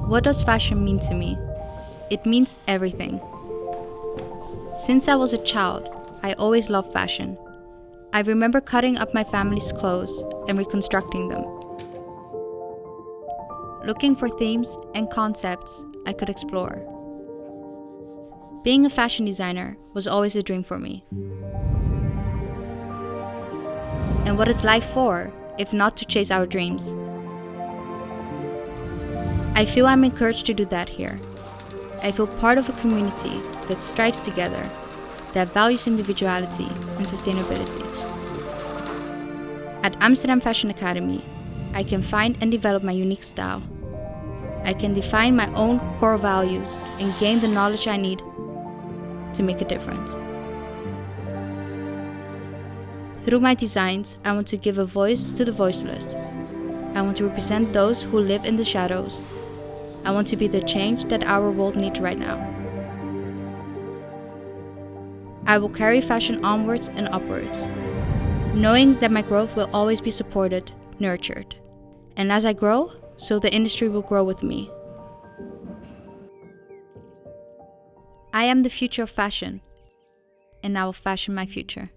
What does fashion mean to me? It means everything. Since I was a child, I always loved fashion. I remember cutting up my family's clothes and reconstructing them, looking for themes and concepts I could explore. Being a fashion designer was always a dream for me. And what is life for, if not to chase our dreams? I feel I'm encouraged to do that here. I feel part of a community that strives together, that values individuality and sustainability. At Amsterdam Fashion Academy, I can find and develop my unique style. I can define my own core values and gain the knowledge I need to make a difference. Through my designs, I want to give a voice to the voiceless. I want to represent those who live in the shadows. I want to be the change that our world needs right now. I will carry fashion onwards and upwards, knowing that my growth will always be supported, nurtured. And as I grow, so the industry will grow with me. I am the future of fashion, and I will fashion my future.